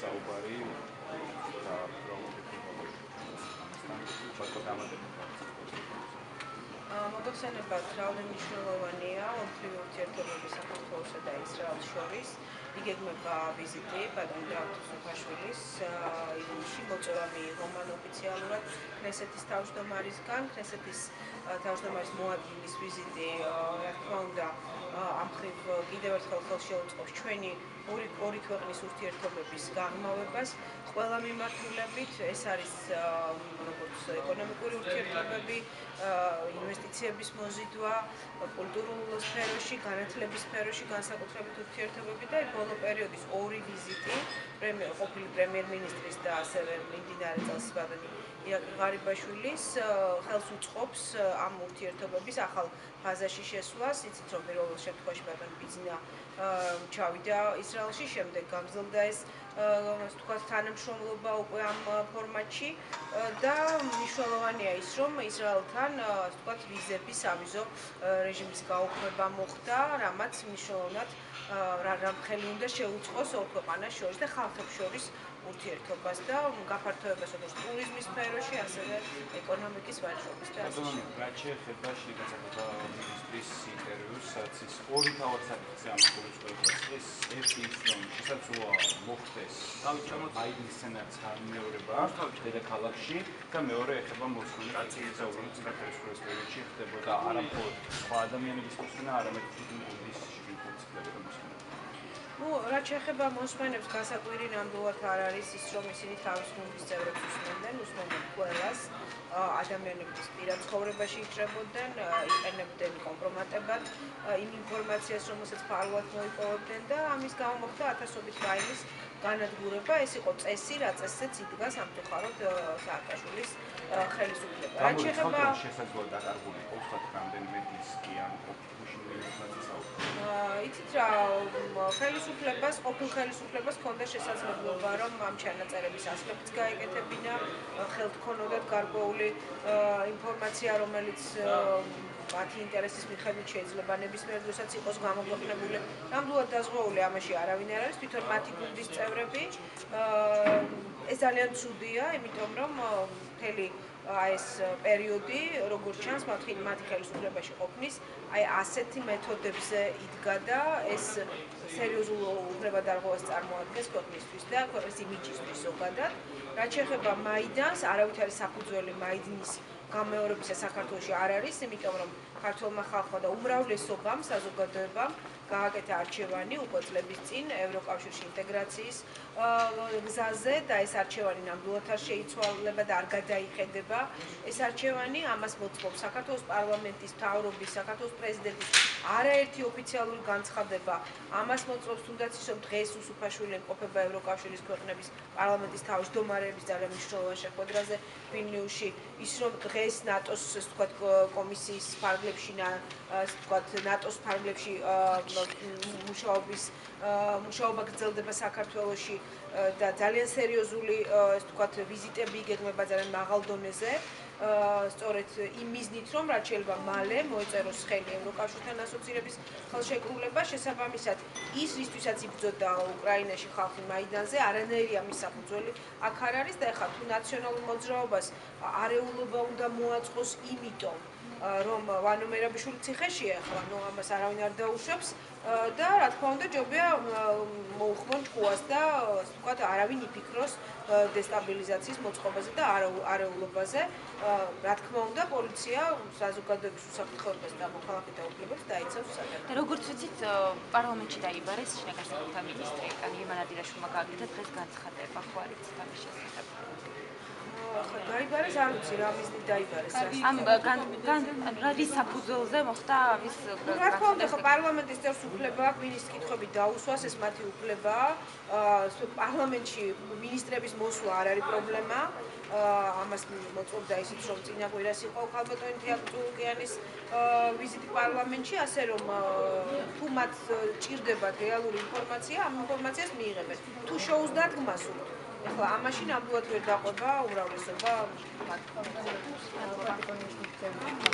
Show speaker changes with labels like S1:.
S1: საუბარი და პროგრამები
S2: მოგხსენებათ, რამდენი მნიშვნელოვანია ომთივი ურთიერთობები საქართველოსა და ისრაელს შორის. იგეგმება ვიზიტი ბატონ გრაფ-თუსუფაშვილის ივნისში მოწვევა მიიღო მან ოფიციალურად ქნესეთის თავმჯდომარისგან. ქნესეთის თავმჯდომარის მოადგილის ვიზიტი, რა თქმა უნდა, ამ მხრივ კიდევ ერთხელ ხელს შეუწყობს ჩვენი ორი ქვეყნის ურთიერთობების გაღრმავებას. ყველა მიმართულებით ეს არის როგორც ეკონომიკური ურთიერთობები, ინვესტიციების მოზიდვა, კულტურულ სფეროში, განათლების სფეროში, განსაკუთრებით ურთიერთობები და ბოლო პერიოდის ორი ვიზიტი ყოფილი პრემიერ-მინისტრის და ასევე მიმდინარე წელს ბატონი ირაკლი ღარიბაშვილის ხელს უწყობს ამ ურთიერთობების ახალ ფაზაში შესვლას. იცით, რომ პირველ შემთხვევაში ბატონი ბიძინა ჩავიდა ისრაელში, შემდეგ გაგრძელდა ეს თანამშრომლობა უკვე ამ ფორმატში და მნიშვნელოვანია ის, რომ ისრაელთან ვიზების ავიზო რეჟიმის გაუქმება მოხდა, რამაც მნიშვნელოვნად ხელი უნდა შეუწყოს ორ ქვეყანას შორის და ხალხებს შორის ურთიერთობას და გაფართოებას როგორც ტურიზმის სფეროში, ასევე ეკონომიკის ვაჭრობის და ასე შემდეგ.
S1: რაც შეეხება შინაგანსაკუთრებო მინისტრის ინტერვიუს, რაც ის ორი თავად საკითხზე ამოგვიწევს. ეს ერთი ის, რომ შესაძლოა მოხდეს ბაიდენის სცენარის განმეორება დედაქალაქში და მეორე ეხება მოსკოვის კაცისა, რომელიც საქართველოს პრეზიდენტში ხდებოდა არა მხოლოდ სხვა ადამიანების მოსვენა, არამედ ფუძის შეგიძლიათ მოსვენა.
S2: რაც შეეხება მოსმენებს, გასაკვირი ნამდვილად არ არის ის, რომ ისინი თავის გუნდის წევრებს უსმენდნენ ყველას, ადამიანების პირად ცხოვრებაში იჭრებოდნენ, იყენებდნენ კომპრომატებად იმ ინფორმაციას, რომელსაც ფარულად მოიპოვებდნენ და ამის გამო მოხდა ათასობით ფაილის განადგურება. ეს იყო წესი, რა წესზეც იდგა სამწუხაროდ სააკაშვილის ხელისუფლება.
S1: რაც შეეხება შესაძლოა დაკარგული ყოფილ რამდენიმე დისკი ან
S2: იცით რა, ყოფილ ხელისუფლებას ჰქონდა შესაძლებლობა, რომ ამ ჩანაწერების ასლებიც გაეკეთებინა, ხელთ ჰქონოდათ გარკვეული ინფორმაცია, რომელიც მათი ინტერესის მიხედვით შეიძლება ნებისმიერ დროსაც იყოს გამოქვეყნებული. ნამდვილად დაზღვეული ამაში არავინ არ არის, თვითონ მათი გუნდის წევრები. ეს ძალიან ცუდია, იმიტომ რომ მთელი ეს პერიოდი, როგორც ჩანს, მათი ხელისუფლებაში ყოფნის, ასეთი მეთოდებზე იდგა და ეს სერიოზულ უფლებადარღვევას წარმოადგენს ქვეყნისთვის და ქვეყნის იმიჯისთვის ზოგადად. რაც შეეხება მაიდანს, არავითარი საფუძველი მაიდნის გამეორებისა საქართველოში არ არის, იმიტომ რომ ქართველმა ხალხმა და უმრავლესობამ საზოგადოებამ გააკეთა არჩევანი უკვე წლების წინ ევროკავშირში ინტეგრაციის გზაზე და ეს არჩევანი ნამდვილად არ შეიცვალება და არ გადაიხედება. ეს არჩევანი ამას მოწმობს საქართველოს პარლამენტის მთავრობის, საქართველოს პრეზიდენტის არაერთი ოფიციალური განცხადება. ამას მოწმობს თუნდაც ის, რომ დღეს უსუფაშვილი იმყოფება ევროკავშირის ქვეყნების პარლამენტის თავმჯდომარეების ძალიან მნიშვნელოვან შეხვედრაზე ვილნიუსში, ის რომ დღეს ნატოს კომისიის ფარგლებში, ნატოს ფარგლებში მუშაობა გრძელდება საქართველოში და ძალიან სერიოზული ვიზიტები იგეგმება ძალიან მაღალ დონეზე. სწორედ იმ მიზნით, რომ რაც შეიძლება მალე მოეწეროს ხელი ევროკავშირთან ასოცირების ხელშეკრულება, შესაბამისად ის, რისთვისაც იბრძოდა უკრაინაში ხალხი მაიდანზე, არანაირი ამის საფუძველი აქ არ არის და ეხლა თუ ნაციონალურ მოძრაობას არეულობა უნდა მოაწყოს იმიტომ, რომ ვანო მერაბიშვილი ციხეშია ახლა, ამას არავინ არ დაუშვებს და რა თქმა უნდა ჯობია მოუხმონ ჭკუას და არავინ იფიქროს დესტაბილიზაციის მოწყობაზე და არეულობაზე. რა თქმა უნდა, პოლიცია საზოგადოების უსაფრთხოებას და მოქალაქეთა უფლებებს დაიცავს საკითხს.
S3: როგორც ვიცით, პარლამენტში დაიბარეს შინაგანსაკუთრებო მინისტრი ირმა ნადირაშვილმა გააკეთა დღეს განცხადება, ხო არ იცით ამის შესახებ?
S2: დაიბარეს, არ ვიცი რა მიზნით დაიბარეს.
S3: რის საფუძველზე მოხდა ამის
S2: რა თქმა უნდა, პარლამენტის წევრს უფლება აქვს მინისტრის კითხვებით დაუსვას, ეს მათი უფლებაა. პარლამენტში მინისტრების მოსვლა არ არის პრობლემა. ამას მოწმობდა ისიც, რომ წინა კვირას იყო ქალბატონი თეატრალუკიანის ვიზიტი პარლამენტში, ასე რომ თუ მათ ჭირდებათ რეალური ინფორმაცია, ამ ინფორმაციას მიიღებენ. თუ შოუს დადგმა სურთ, ეხლა ამაში ნამდვილად ვერ დაყვება უმრავლესობა.